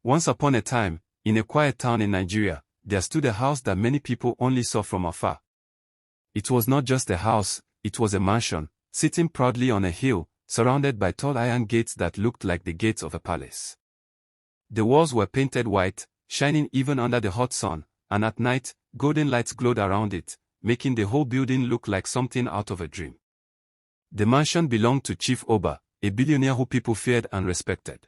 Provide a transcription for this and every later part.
Once upon a time, in a quiet town in Nigeria, there stood a house that many people only saw from afar. It was not just a house, it was a mansion, sitting proudly on a hill, surrounded by tall iron gates that looked like the gates of a palace. The walls were painted white, shining even under the hot sun, and at night, golden lights glowed around it, making the whole building look like something out of a dream. The mansion belonged to Chief Oba, a billionaire who people feared and respected.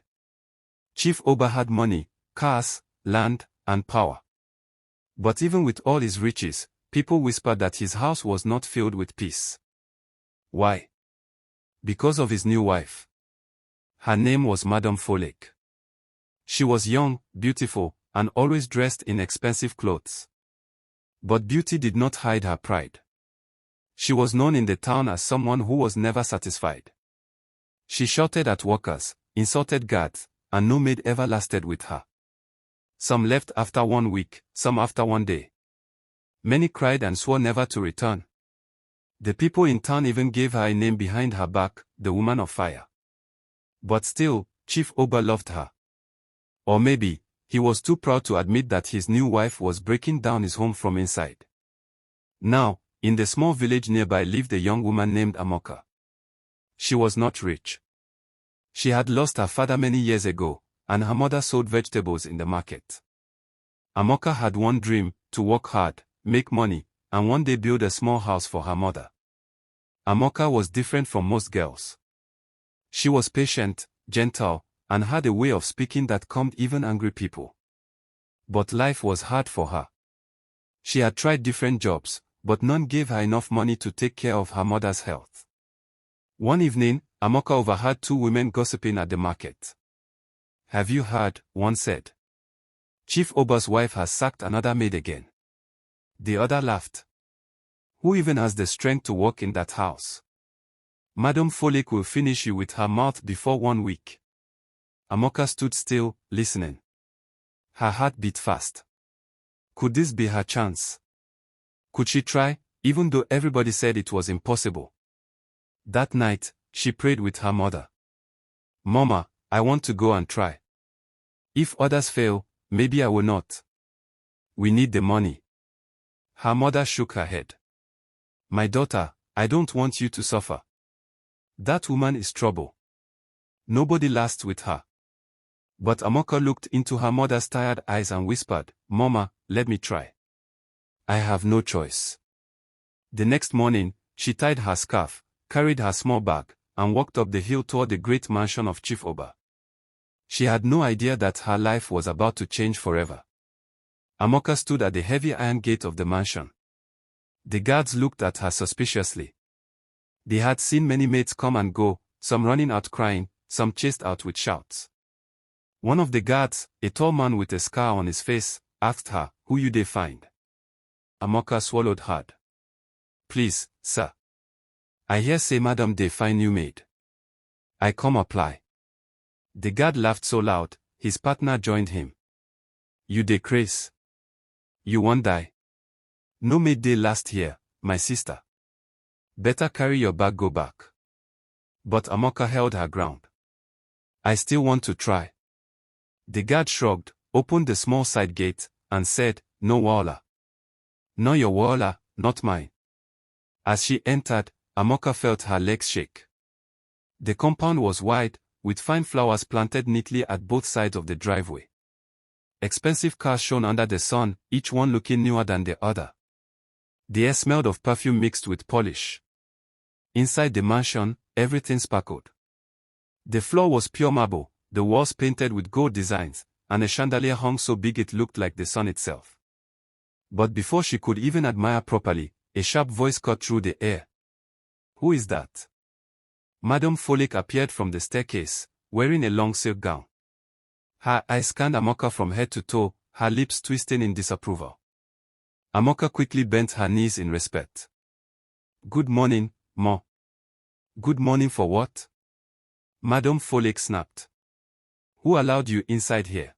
Chief Oba had money, cars, land, and power. But even with all his riches, people whispered that his house was not filled with peace. Why? Because of his new wife. Her name was Madame Folek. She was young, beautiful, and always dressed in expensive clothes. But beauty did not hide her pride. She was known in the town as someone who was never satisfied. She shouted at workers, insulted guards, and no maid ever lasted with her. Some left after 1 week, some after 1 day. Many cried and swore never to return. The people in town even gave her a name behind her back, the Woman of Fire. But still, Chief Oba loved her. Or maybe, he was too proud to admit that his new wife was breaking down his home from inside. Now, in the small village nearby lived a young woman named Amoka. She was not rich. She had lost her father many years ago, and her mother sold vegetables in the market. Amoka had one dream, to work hard, make money, and one day build a small house for her mother. Amoka was different from most girls. She was patient, gentle, and had a way of speaking that calmed even angry people. But life was hard for her. She had tried different jobs, but none gave her enough money to take care of her mother's health. One evening, Amoka overheard 2 women gossiping at the market. "Have you heard?" one said. "Chief Oba's wife has sacked another maid again." The other laughed. "Who even has the strength to work in that house? Madame Folek will finish you with her mouth before 1 week." Amoka stood still, listening. Her heart beat fast. Could this be her chance? Could she try, even though everybody said it was impossible? That night, she prayed with her mother. "Mama, I want to go and try. If others fail, maybe I will not. We need the money." Her mother shook her head. "My daughter, I don't want you to suffer. That woman is trouble. Nobody lasts with her." But Amoka looked into her mother's tired eyes and whispered, "Mama, let me try. I have no choice." The next morning, she tied her scarf, carried her small bag, and walked up the hill toward the great mansion of Chief Oba. She had no idea that her life was about to change forever. Amoka stood at the heavy iron gate of the mansion. The guards looked at her suspiciously. They had seen many maids come and go, some running out crying, some chased out with shouts. One of the guards, a tall man with a scar on his face, asked her, "Who you they find?" Amoka swallowed hard. "Please, sir. I hear say madam they find new maid. I come apply." The guard laughed so loud, his partner joined him. "You dey craze. You won't die. No maid dey last here, my sister. Better carry your bag go back." But Amoka held her ground. "I still want to try." The guard shrugged, opened the small side gate, and said, "No wahala. No your wahala, not mine." As she entered, Amoka felt her legs shake. The compound was wide, with fine flowers planted neatly at both sides of the driveway. Expensive cars shone under the sun, each one looking newer than the other. The air smelled of perfume mixed with polish. Inside the mansion, everything sparkled. The floor was pure marble, the walls painted with gold designs, and a chandelier hung so big it looked like the sun itself. But before she could even admire properly, a sharp voice cut through the air. "Who is that?" Madame Folek appeared from the staircase, wearing a long silk gown. Her eyes scanned Amoka from head to toe, her lips twisting in disapproval. Amoka quickly bent her knees in respect. "Good morning, Ma." "Good morning for what?" Madame Folek snapped. "Who allowed you inside here?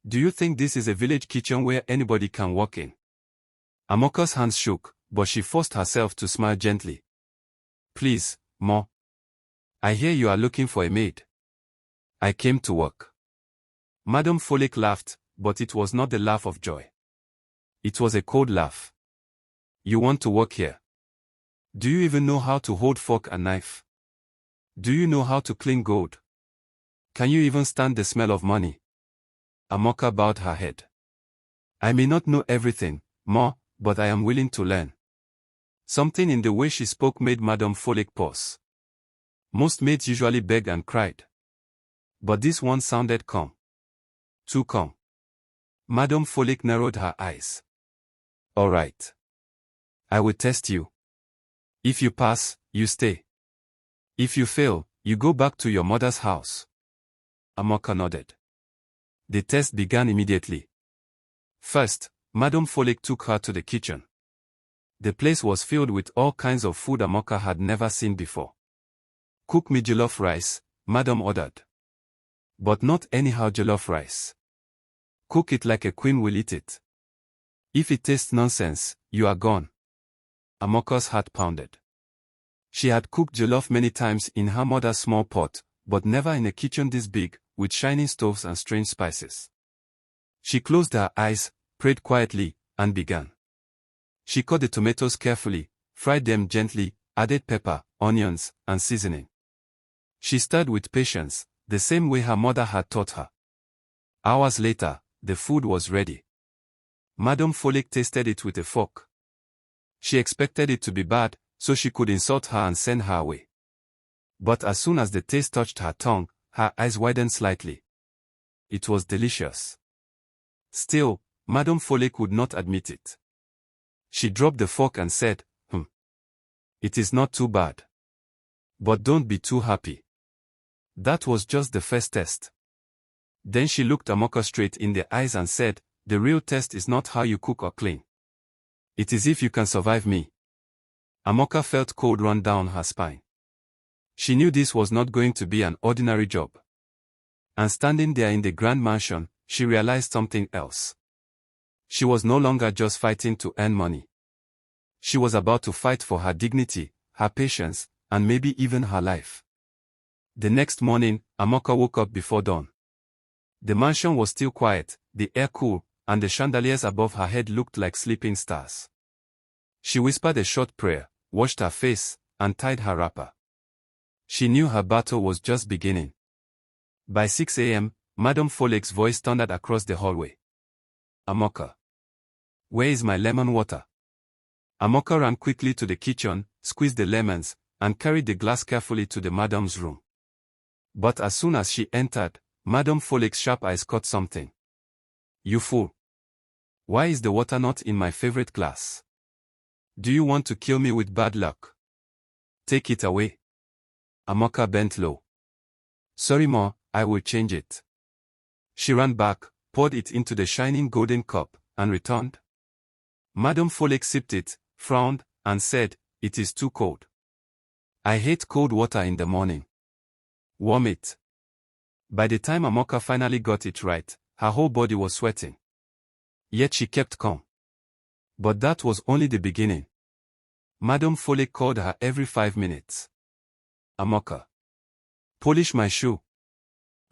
Do you think this is a village kitchen where anybody can walk in?" Amoka's hands shook, but she forced herself to smile gently. "Please, Ma. I hear you are looking for a maid." "I came to work." Madam Folek laughed, but it was not the laugh of joy. It was a cold laugh. You want to work here? Do you even know how to hold fork and knife? Do you know how to clean gold? Can you even stand the smell of money? Amoka bowed her head. I may not know everything, Ma, but I am willing to learn. Something in the way she spoke made Madam Folek pause. Most maids usually begged and cried. But this one sounded calm. Too calm. Madam Folek narrowed her eyes. All right. I will test you. If you pass, you stay. If you fail, you go back to your mother's house. Amoka nodded. The test began immediately. First, Madam Folek took her to the kitchen. The place was filled with all kinds of food Amoka had never seen before. Cook me jollof rice, Madam ordered. But not anyhow jollof rice. Cook it like a queen will eat it. If it tastes nonsense, you are gone. Amoka's heart pounded. She had cooked jollof many times in her mother's small pot, but never in a kitchen this big, with shining stoves and strange spices. She closed her eyes, prayed quietly, and began. She cut the tomatoes carefully, fried them gently, added pepper, onions, and seasoning. She stirred with patience, the same way her mother had taught her. Hours later, the food was ready. Madam Folek tasted it with a fork. She expected it to be bad, so she could insult her and send her away. But as soon as the taste touched her tongue, her eyes widened slightly. It was delicious. Still, Madam Folek would not admit it. She dropped the fork and said, It is not too bad. But don't be too happy. That was just the first test. Then she looked Amoka straight in the eyes and said, The real test is not how you cook or clean. It is if you can survive me. Amoka felt cold run down her spine. She knew this was not going to be an ordinary job. And standing there in the grand mansion, she realized something else. She was no longer just fighting to earn money. She was about to fight for her dignity, her patience, and maybe even her life. The next morning, Amoka woke up before dawn. The mansion was still quiet, the air cool, and the chandeliers above her head looked like sleeping stars. She whispered a short prayer, washed her face, and tied her wrapper. She knew her battle was just beginning. By 6 a.m., Madam Folek's voice thundered across the hallway. Amoka. Where is my lemon water? Amoka ran quickly to the kitchen, squeezed the lemons, and carried the glass carefully to the madam's room. But as soon as she entered, Madam Folek's sharp eyes caught something. You fool. Why is the water not in my favorite glass? Do you want to kill me with bad luck? Take it away. Amoka bent low. Sorry Ma, I will change it. She ran back, poured it into the shining golden cup, and returned. Madam Folek sipped it, frowned, and said, It is too cold. I hate cold water in the morning. Warm it. By the time Amoka finally got it right, her whole body was sweating. Yet she kept calm. But that was only the beginning. Madam Folek called her every 5 minutes. Amoka. Polish my shoe.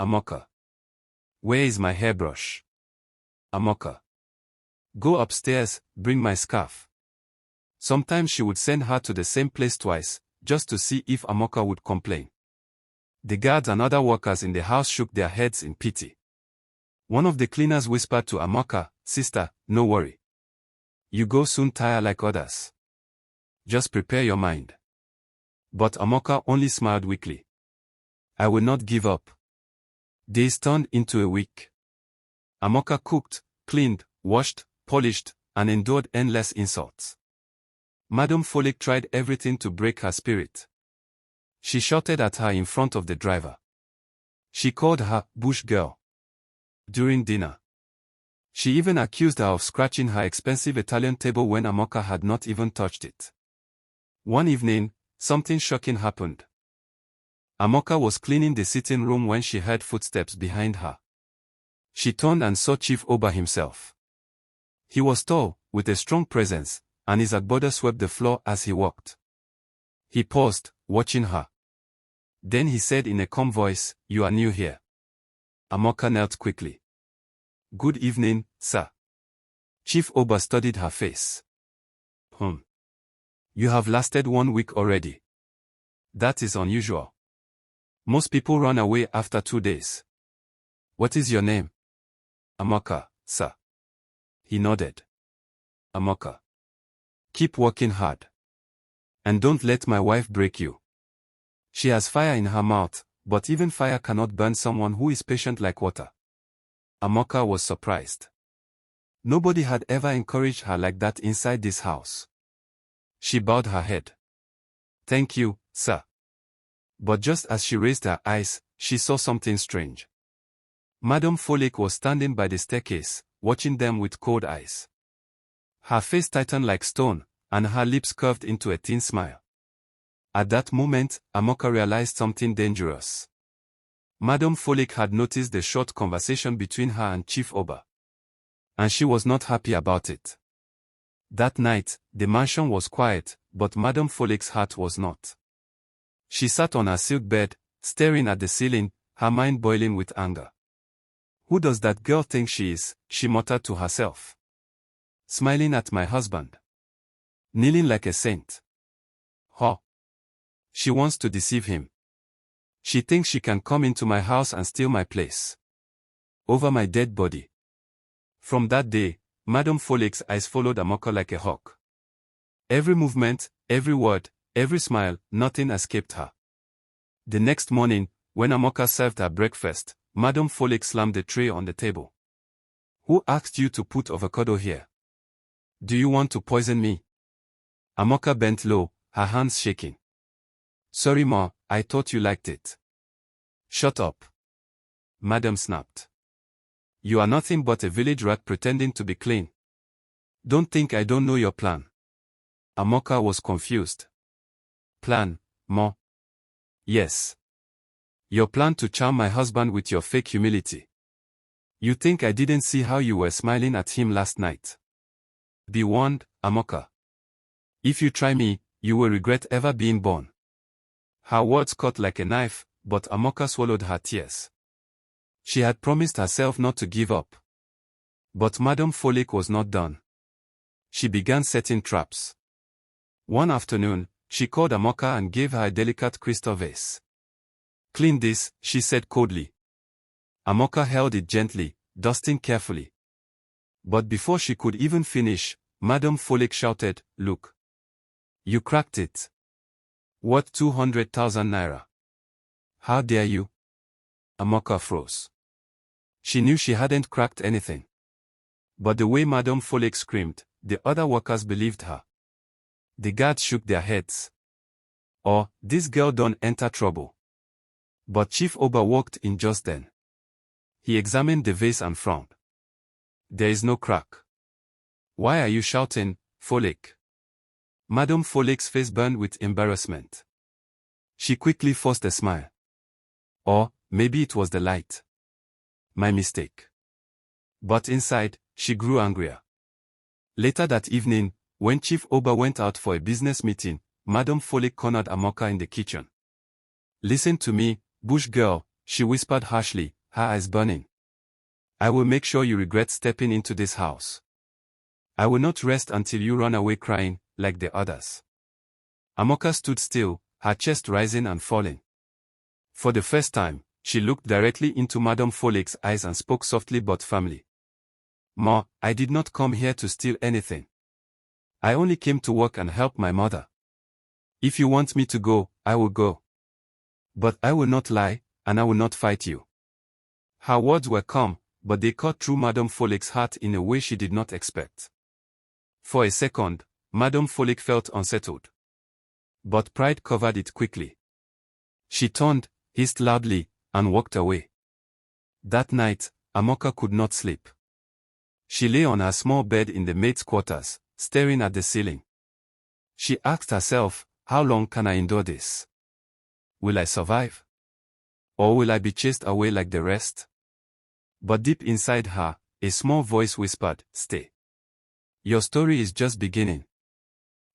Amoka. Where is my hairbrush? Amoka. Go upstairs, bring my scarf. Sometimes she would send her to the same place twice, just to see if Amoka would complain. The guards and other workers in the house shook their heads in pity. One of the cleaners whispered to Amoka, Sister, no worry. You go soon tire like others. Just prepare your mind. But Amoka only smiled weakly. I will not give up. Days turned into a week. Amoka cooked, cleaned, washed, polished, and endured endless insults. Madam Folek tried everything to break her spirit. She shouted at her in front of the driver. She called her bush girl. During dinner. She even accused her of scratching her expensive Italian table when Amoka had not even touched it. One evening, something shocking happened. Amoka was cleaning the sitting room when she heard footsteps behind her. She turned and saw Chief Oba himself. He was tall, with a strong presence, and his agbada swept the floor as he walked. He paused, watching her. Then he said in a calm voice, You are new here. Amoka knelt quickly. Good evening, sir. Chief Oba studied her face. You have lasted 1 week already. That is unusual. Most people run away after 2 days. What is your name? Amaka, sir. He nodded. Amoka. Keep working hard. And don't let my wife break you. She has fire in her mouth, but even fire cannot burn someone who is patient like water. Amoka was surprised. Nobody had ever encouraged her like that inside this house. She bowed her head. Thank you, sir. But just as she raised her eyes, she saw something strange. Madame Folek was standing by the staircase, watching them with cold eyes. Her face tightened like stone, and her lips curved into a thin smile. At that moment, Amoka realized something dangerous. Madame Folek had noticed the short conversation between her and Chief Oba. And she was not happy about it. That night, the mansion was quiet, but Madame Folek's heart was not. She sat on her silk bed, staring at the ceiling, her mind boiling with anger. Who does that girl think she is? She muttered to herself. Smiling at my husband. Kneeling like a saint. She wants to deceive him. She thinks she can come into my house and steal my place. Over my dead body. From that day, Madame Folek's eyes followed Amoka like a hawk. Every movement, every word, every smile, nothing escaped her. The next morning, when Amoka served her breakfast, Madame Folek slammed the tray on the table. Who asked you to put avocado here? Do you want to poison me? Amoka bent low, her hands shaking. Sorry ma, I thought you liked it. Shut up. Madame snapped. You are nothing but a village rat pretending to be clean. Don't think I don't know your plan. Amoka was confused. Plan, ma? Yes. Your plan to charm my husband with your fake humility. You think I didn't see how you were smiling at him last night? Be warned, Amoka. If you try me, you will regret ever being born. Her words cut like a knife, but Amoka swallowed her tears. She had promised herself not to give up. But Madame Folek was not done. She began setting traps. One afternoon, she called Amoka and gave her a delicate crystal vase. Clean this, she said coldly. Amoka held it gently, dusting carefully. But before she could even finish, Madame Folek shouted, Look. You cracked it. Worth 200,000 naira. How dare you? Amoka froze. She knew she hadn't cracked anything. But the way Madame Folek screamed, the other workers believed her. The guards shook their heads. Oh, this girl don't enter trouble. But Chief Oba walked in just then. He examined the vase and frowned. There is no crack. Why are you shouting, Folek? Madame Folek's face burned with embarrassment. She quickly forced a smile. Or, maybe it was the light. My mistake. But inside, she grew angrier. Later that evening, when Chief Oba went out for a business meeting, Madame Folek cornered Amoka in the kitchen. Listen to me, bush girl, she whispered harshly, her eyes burning. I will make sure you regret stepping into this house. I will not rest until you run away crying, like the others. Amoka stood still, her chest rising and falling. For the first time, she looked directly into Madame Folek's eyes and spoke softly but firmly. Ma, I did not come here to steal anything. I only came to work and help my mother. If you want me to go, I will go. But I will not lie, and I will not fight you. Her words were calm, but they cut through Madame Folek's heart in a way she did not expect. For a second, Madame Folek felt unsettled. But pride covered it quickly. She turned, hissed loudly, and walked away. That night, Amoka could not sleep. She lay on her small bed in the maid's quarters, staring at the ceiling. She asked herself, how long can I endure this? Will I survive? Or will I be chased away like the rest? But deep inside her, a small voice whispered, stay. Your story is just beginning.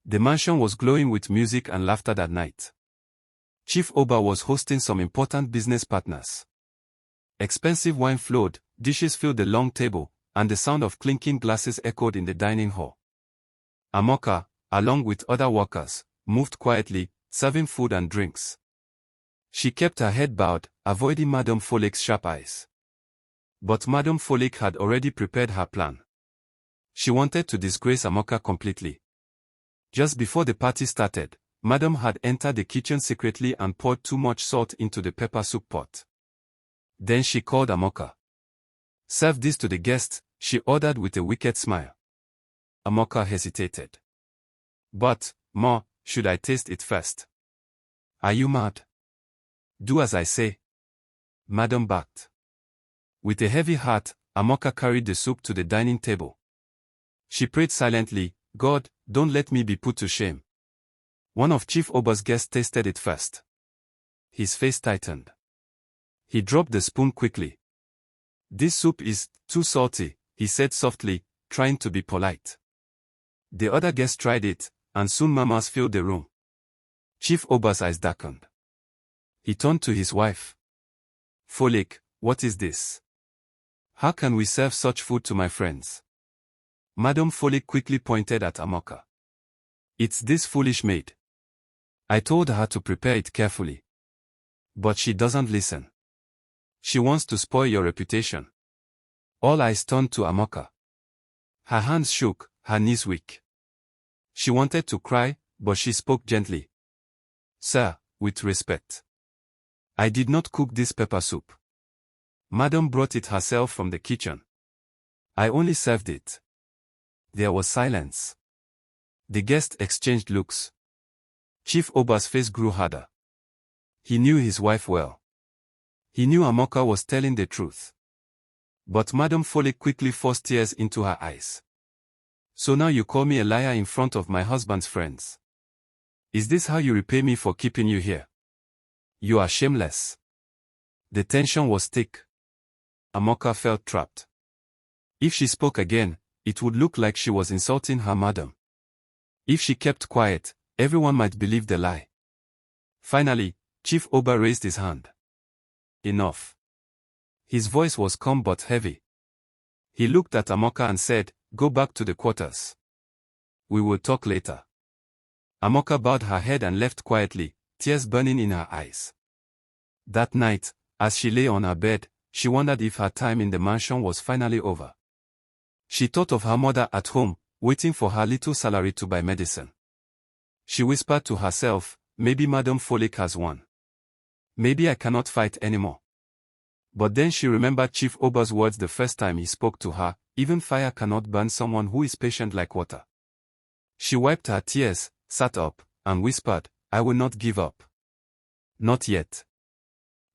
The mansion was glowing with music and laughter that night. Chief Oba was hosting some important business partners. Expensive wine flowed, dishes filled the long table, and the sound of clinking glasses echoed in the dining hall. Amoka, along with other workers, moved quietly, serving food and drinks. She kept her head bowed, avoiding Madame Folek's sharp eyes. But Madame Folek had already prepared her plan. She wanted to disgrace Amoka completely. Just before the party started, Madame had entered the kitchen secretly and poured too much salt into the pepper soup pot. Then she called Amoka. "Serve this to the guests," she ordered with a wicked smile. Amoka hesitated. "But, Ma, should I taste it first?" "Are you mad?" "Do as I say." Madame backed. With a heavy heart, Amoka carried the soup to the dining table. She prayed silently, "God, don't let me be put to shame." One of Chief Oba's guests tasted it first. His face tightened. He dropped the spoon quickly. "This soup is too salty," he said softly, trying to be polite. The other guests tried it, and soon murmurs filled the room. Chief Oba's eyes darkened. He turned to his wife. "Folek, what is this? How can we serve such food to my friends?" Madame Folek quickly pointed at Amoka. "It's this foolish maid. I told her to prepare it carefully. But she doesn't listen. She wants to spoil your reputation." All eyes turned to Amoka. Her hands shook, her knees weak. She wanted to cry, but she spoke gently. "Sir, with respect. I did not cook this pepper soup. Madame brought it herself from the kitchen. I only served it." There was silence. The guests exchanged looks. Chief Oba's face grew harder. He knew his wife well. He knew Amoka was telling the truth. But Madame Folek quickly forced tears into her eyes. "So now you call me a liar in front of my husband's friends? Is this how you repay me for keeping you here? You are shameless." The tension was thick. Amoka felt trapped. If she spoke again, it would look like she was insulting her madam. If she kept quiet, everyone might believe the lie. Finally, Chief Oba raised his hand. "Enough." His voice was calm but heavy. He looked at Amoka and said, "Go back to the quarters. We will talk later." Amoka bowed her head and left quietly, tears burning in her eyes. That night, as she lay on her bed, she wondered if her time in the mansion was finally over. She thought of her mother at home, waiting for her little salary to buy medicine. She whispered to herself, "Maybe Madame Folek has won. Maybe I cannot fight anymore." But then she remembered Chief Oba's words the first time he spoke to her, "Even fire cannot burn someone who is patient like water." She wiped her tears, sat up, and whispered, "I will not give up. Not yet."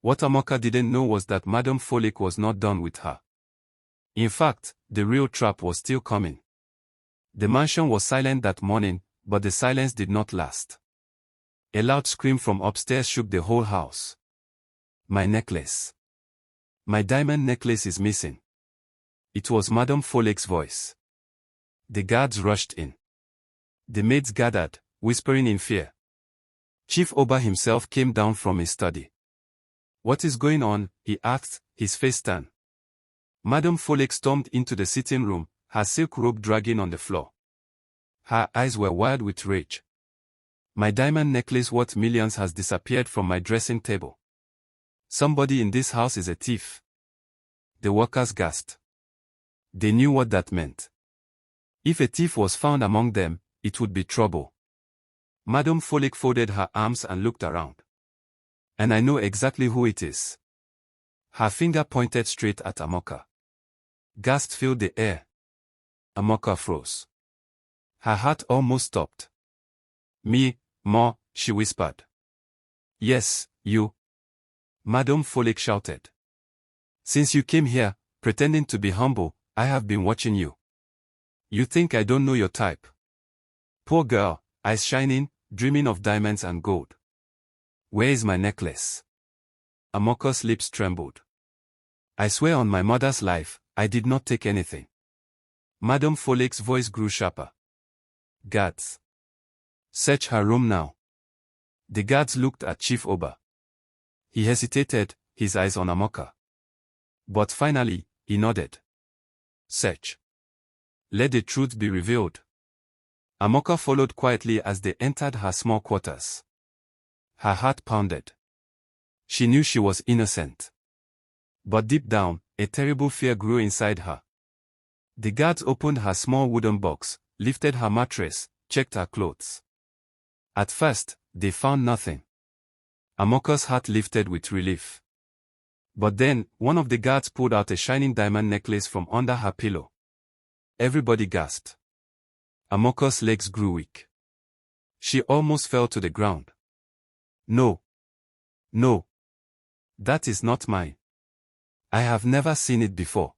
What Amoka didn't know was that Madame Folek was not done with her. In fact, the real trap was still coming. The mansion was silent that morning, but the silence did not last. A loud scream from upstairs shook the whole house. "My necklace. My diamond necklace is missing." It was Madame Folek's voice. The guards rushed in. The maids gathered, whispering in fear. Chief Oba himself came down from his study. "What is going on?" he asked, his face stern. Madame Folek stormed into the sitting room, her silk robe dragging on the floor. Her eyes were wild with rage. "My diamond necklace worth millions has disappeared from my dressing table. Somebody in this house is a thief." The workers gasped. They knew what that meant. If a thief was found among them, it would be trouble. Madame Folek folded her arms and looked around. "And I know exactly who it is." Her finger pointed straight at Amoka. Gasps filled the air. Amoka froze. Her heart almost stopped. "Me, Ma," she whispered. "Yes, you." Madame Folek shouted. "Since you came here, pretending to be humble, I have been watching you. You think I don't know your type? Poor girl, eyes shining, dreaming of diamonds and gold. Where is my necklace?" Amoka's lips trembled. "I swear on my mother's life, I did not take anything." Madame Folek's voice grew sharper. "Guards. Search her room now." The guards looked at Chief Oba. He hesitated, his eyes on Amoka. But finally, he nodded. Search. Let the truth be revealed. Amoka followed quietly as they entered her small quarters. Her heart pounded. She knew she was innocent. But deep down, a terrible fear grew inside her. The guards opened her small wooden box, lifted her mattress, checked her clothes. At first, they found nothing. Amoka's heart lifted with relief. But then, one of the guards pulled out a shining diamond necklace from under her pillow. Everybody gasped. Amoka's legs grew weak. She almost fell to the ground. No. No. That is not mine. I have never seen it before.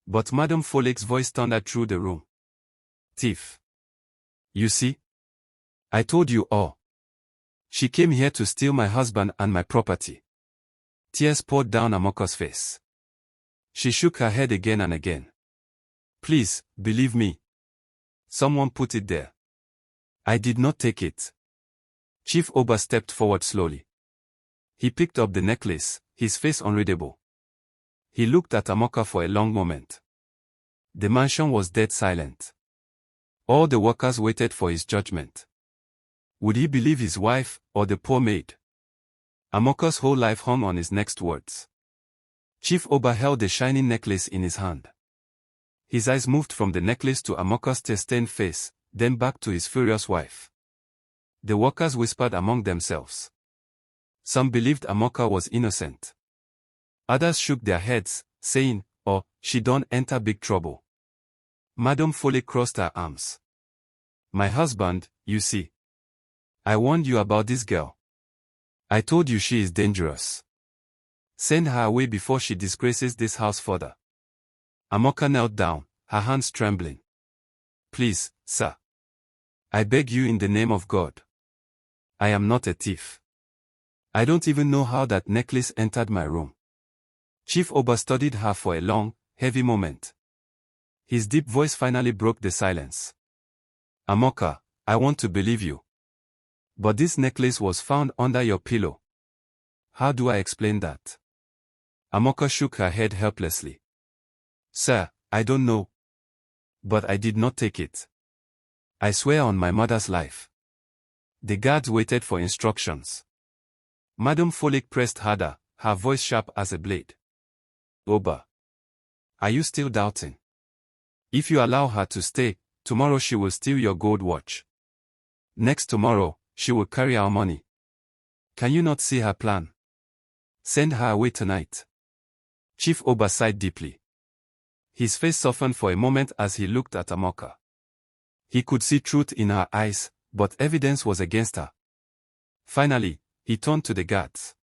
But Madame Folek's voice thundered through the room. Thief. You see? I told you all. She came here to steal my husband and my property. Tears poured down Amoka's face. She shook her head again and again. Please, believe me. Someone put it there. I did not take it. Chief Oba stepped forward slowly. He picked up the necklace, his face unreadable. He looked at Amoka for a long moment. The mansion was dead silent. All the workers waited for his judgment. Would he believe his wife, or the poor maid? Amoka's whole life hung on his next words. Chief Oba held the shining necklace in his hand. His eyes moved from the necklace to Amoka's tear-stained face, then back to his furious wife. The workers whispered among themselves. Some believed Amoka was innocent. Others shook their heads, saying, "Oh, she don't enter big trouble." Madame Folek crossed her arms. My husband, you see. I warned you about this girl. I told you she is dangerous. Send her away before she disgraces this house further. Amoka knelt down, her hands trembling. Please, sir. I beg you in the name of God. I am not a thief. I don't even know how that necklace entered my room. Chief Oba studied her for a long, heavy moment. His deep voice finally broke the silence. Amoka, I want to believe you. But this necklace was found under your pillow. How do I explain that? Amoka shook her head helplessly. Sir, I don't know. But I did not take it. I swear on my mother's life. The guards waited for instructions. Madame Folek pressed harder, her voice sharp as a blade. Oba. Are you still doubting? If you allow her to stay, tomorrow she will steal your gold watch. Next tomorrow, she will carry our money. Can you not see her plan? Send her away tonight. Chief Oba sighed deeply. His face softened for a moment as he looked at Amoka. He could see truth in her eyes, but evidence was against her. Finally, he turned to the guards.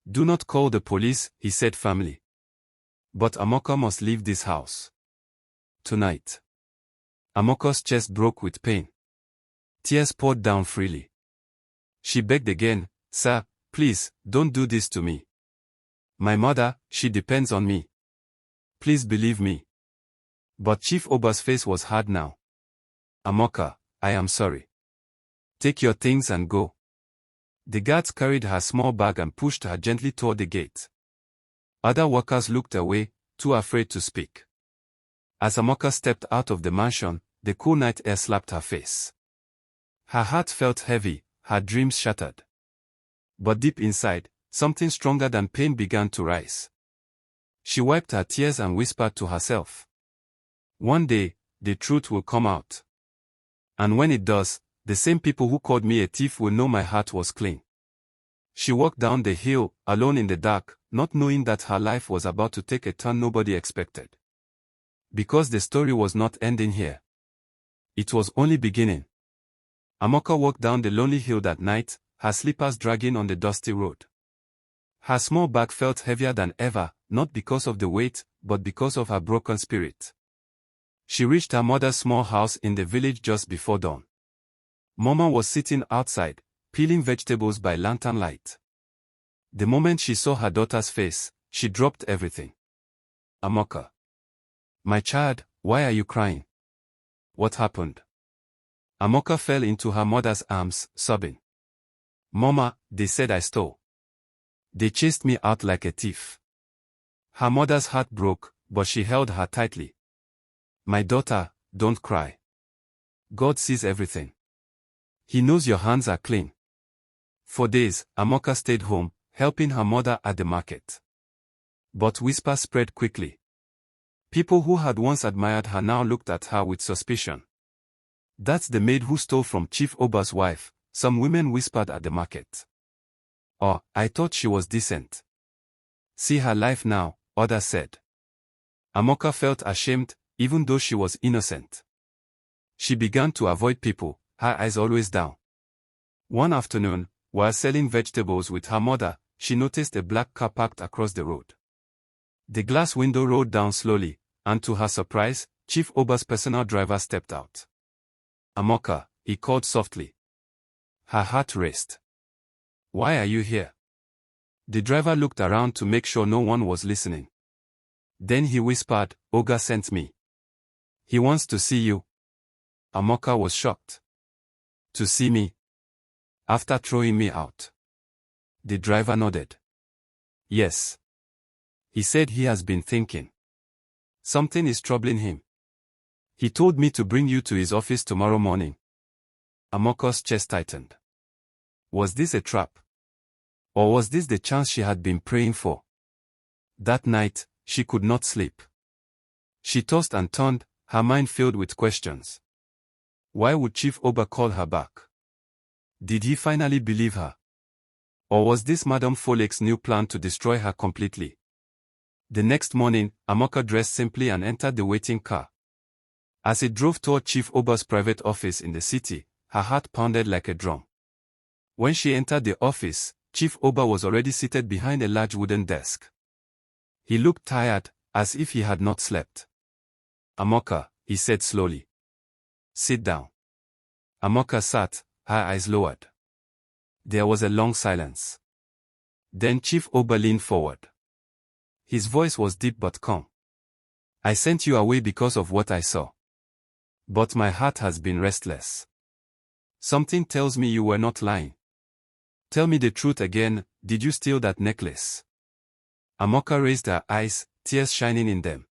Do not call the police, he said firmly. But Amoka must leave this house. Tonight. Amoka's chest broke with pain. Tears poured down freely. She begged again, Sir, please, don't do this to me. My mother, she depends on me. Please believe me. But Chief Oba's face was hard now. Amoka, I am sorry. Take your things and go. The guards carried her small bag and pushed her gently toward the gate. Other workers looked away, too afraid to speak. As Amoka stepped out of the mansion, the cool night air slapped her face. Her heart felt heavy, her dreams shattered. But deep inside, something stronger than pain began to rise. She wiped her tears and whispered to herself. One day, the truth will come out. And when it does, the same people who called me a thief will know my heart was clean. She walked down the hill, alone in the dark, not knowing that her life was about to take a turn nobody expected. Because the story was not ending here. It was only beginning. Amoka walked down the lonely hill that night, her slippers dragging on the dusty road. Her small bag felt heavier than ever, not because of the weight, but because of her broken spirit. She reached her mother's small house in the village just before dawn. Mama was sitting outside, peeling vegetables by lantern light. The moment she saw her daughter's face, she dropped everything. Amoka. My child, why are you crying? What happened? Amoka fell into her mother's arms, sobbing. Mama, they said I stole. They chased me out like a thief. Her mother's heart broke, but she held her tightly. My daughter, don't cry. God sees everything. He knows your hands are clean. For days, Amoka stayed home, helping her mother at the market. But whispers spread quickly. People who had once admired her now looked at her with suspicion. That's the maid who stole from Chief Oba's wife, some women whispered at the market. Oh, I thought she was decent. See her life now, others said. Amoka felt ashamed, even though she was innocent. She began to avoid people, her eyes always down. One afternoon, while selling vegetables with her mother, she noticed a black car parked across the road. The glass window rolled down slowly, and to her surprise, Chief Oba's personal driver stepped out. Amoka, he called softly. Her heart raced. Why are you here? The driver looked around to make sure no one was listening. Then he whispered, Oga sent me. He wants to see you. Amoka was shocked. To see me? After throwing me out? The driver nodded. Yes. He said he has been thinking. Something is troubling him. He told me to bring you to his office tomorrow morning. Amoka's chest tightened. Was this a trap? Or was this the chance she had been praying for? That night, she could not sleep. She tossed and turned, her mind filled with questions. Why would Chief Oba call her back? Did he finally believe her? Or was this Madame Folek's new plan to destroy her completely? The next morning, Amoka dressed simply and entered the waiting car. As it drove toward Chief Oba's private office in the city, her heart pounded like a drum. When she entered the office, Chief Oba was already seated behind a large wooden desk. He looked tired, as if he had not slept. Amoka, he said slowly. Sit down. Amoka sat, her eyes lowered. There was a long silence. Then Chief Oba leaned forward. His voice was deep but calm. I sent you away because of what I saw. But my heart has been restless. Something tells me you were not lying. Tell me the truth again, did you steal that necklace? Amoka raised her eyes, tears shining in them.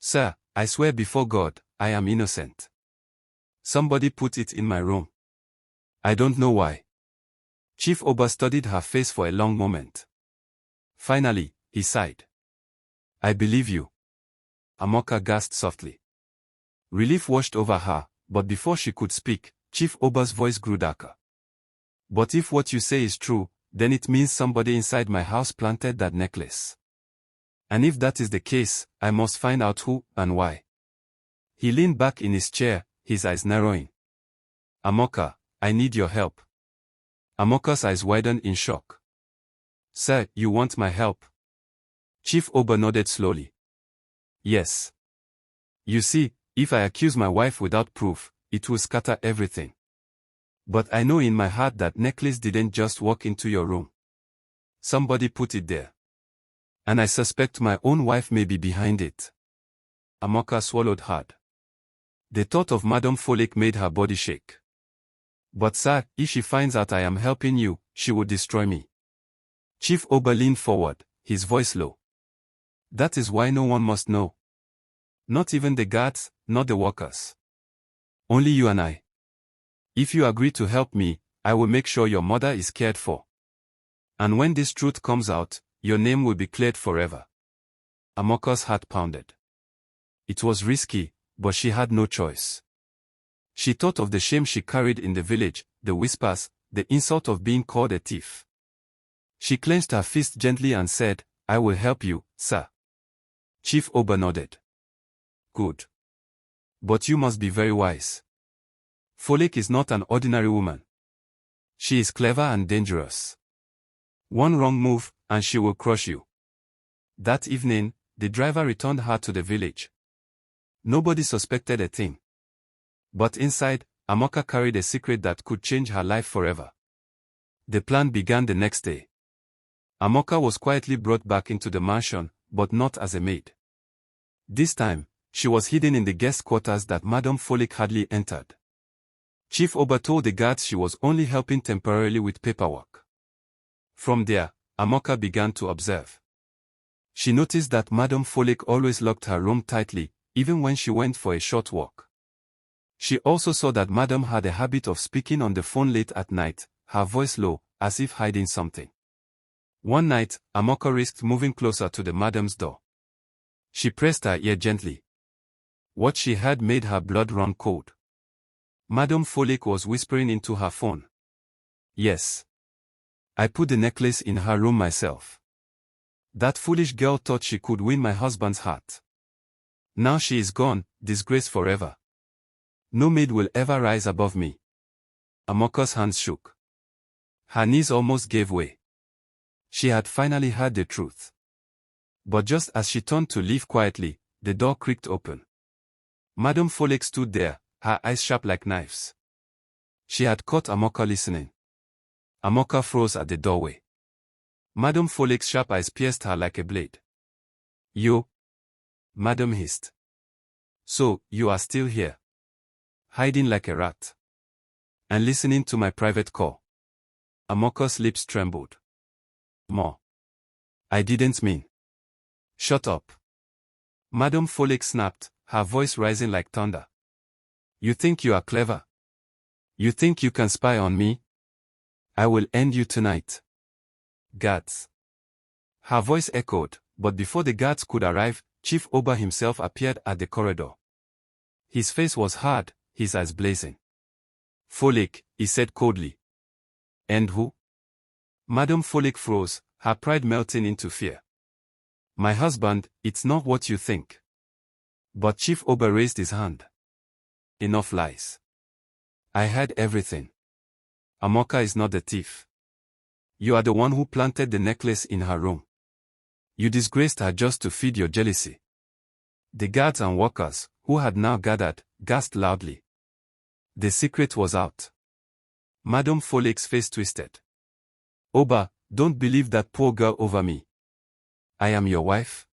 Sir, I swear before God, I am innocent. Somebody put it in my room. I don't know why. Chief Oba studied her face for a long moment. Finally, he sighed. I believe you. Amoka gasped softly. Relief washed over her, but before she could speak, Chief Oba's voice grew darker. But if what you say is true, then it means somebody inside my house planted that necklace. And if that is the case, I must find out who and why. He leaned back in his chair, his eyes narrowing. Amoka, I need your help. Amoka's eyes widened in shock. Sir, you want my help? Chief Oba nodded slowly. Yes. You see, if I accuse my wife without proof, it will scatter everything. But I know in my heart that necklace didn't just walk into your room. Somebody put it there. And I suspect my own wife may be behind it. Amoka swallowed hard. The thought of Madame Folek made her body shake. But sir, if she finds out I am helping you, she will destroy me. Chief Oba leaned forward, his voice low. That is why no one must know. Not even the guards, not the workers. Only you and I. If you agree to help me, I will make sure your mother is cared for. And when this truth comes out, your name will be cleared forever. Amoka's heart pounded. It was risky, but she had no choice. She thought of the shame she carried in the village, the whispers, the insult of being called a thief. She clenched her fist gently and said, I will help you, sir. Chief Oba nodded. Good. But you must be very wise. Folek is not an ordinary woman. She is clever and dangerous. One wrong move, and she will crush you. That evening, the driver returned her to the village. Nobody suspected a thing. But inside, Amoka carried a secret that could change her life forever. The plan began the next day. Amoka was quietly brought back into the mansion, but not as a maid. This time, she was hidden in the guest quarters that Madame Folek hardly entered. Chief Oba told the guards she was only helping temporarily with paperwork. From there, Amoka began to observe. She noticed that Madame Folek always locked her room tightly, even when she went for a short walk. She also saw that Madame had a habit of speaking on the phone late at night, her voice low, as if hiding something. One night, Amoka risked moving closer to the Madame's door. She pressed her ear gently. What she heard made her blood run cold. Madame Folek was whispering into her phone. Yes. I put the necklace in her room myself. That foolish girl thought she could win my husband's heart. Now she is gone, disgraced forever. No maid will ever rise above me. Amoka's hands shook. Her knees almost gave way. She had finally heard the truth. But just as she turned to leave quietly, the door creaked open. Madame Folek stood there, her eyes sharp like knives. She had caught Amoka listening. Amoka froze at the doorway. Madame Folek's sharp eyes pierced her like a blade. You? Madame hissed. So, you are still here? Hiding like a rat? And listening to my private call? Amoka's lips trembled. More. I didn't mean. Shut up. Madame Folek snapped, her voice rising like thunder. You think you are clever? You think you can spy on me? I will end you tonight. Guards. Her voice echoed, but before the guards could arrive, Chief Oba himself appeared at the corridor. His face was hard, his eyes blazing. Folek, he said coldly. And who? Madame Folek froze, her pride melting into fear. My husband, it's not what you think. But Chief Oba raised his hand. Enough lies. I heard everything. Amoka is not the thief. You are the one who planted the necklace in her room. You disgraced her just to feed your jealousy. The guards and workers, who had now gathered, gasped loudly. The secret was out. Madame Folek's face twisted. Oba, don't believe that poor girl over me. I am your wife.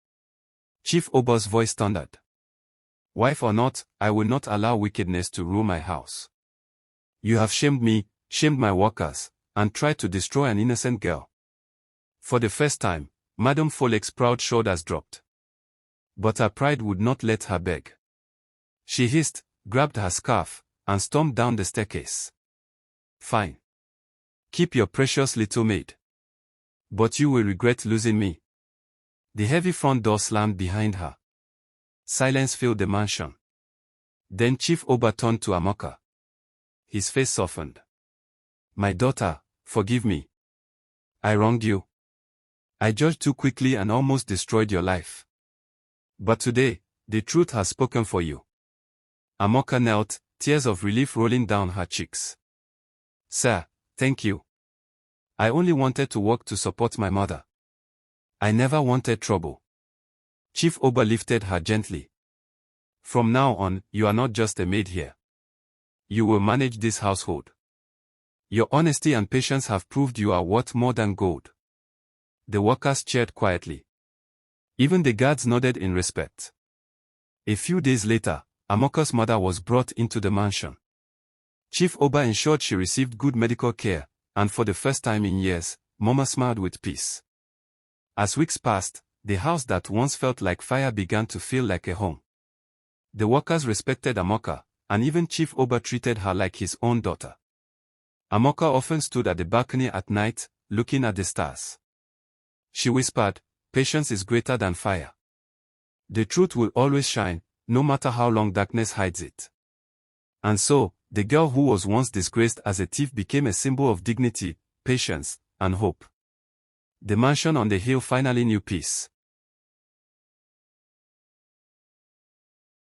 Chief Oba's voice thundered. Wife or not, I will not allow wickedness to rule my house. You have shamed me, shamed my workers, and tried to destroy an innocent girl. For the first time, Madame Folek's proud shoulders dropped. But her pride would not let her beg. She hissed, grabbed her scarf, and stormed down the staircase. Fine. Keep your precious little maid. But you will regret losing me. The heavy front door slammed behind her. Silence filled the mansion. Then Chief Oba turned to Amaka. His face softened. My daughter, forgive me. I wronged you. I judged too quickly and almost destroyed your life. But today, the truth has spoken for you. Amoka knelt, tears of relief rolling down her cheeks. Sir, thank you. I only wanted to work to support my mother. I never wanted trouble. Chief Oba lifted her gently. From now on, you are not just a maid here. You will manage this household. Your honesty and patience have proved you are worth more than gold. The workers cheered quietly. Even the guards nodded in respect. A few days later, Amoka's mother was brought into the mansion. Chief Oba ensured she received good medical care, and for the first time in years, Mama smiled with peace. As weeks passed, the house that once felt like fire began to feel like a home. The workers respected Amoka, and even Chief Oba treated her like his own daughter. Amoka often stood at the balcony at night, looking at the stars. She whispered, patience is greater than fire. The truth will always shine, no matter how long darkness hides it. And so, the girl who was once disgraced as a thief became a symbol of dignity, patience, and hope. The mansion on the hill finally knew peace.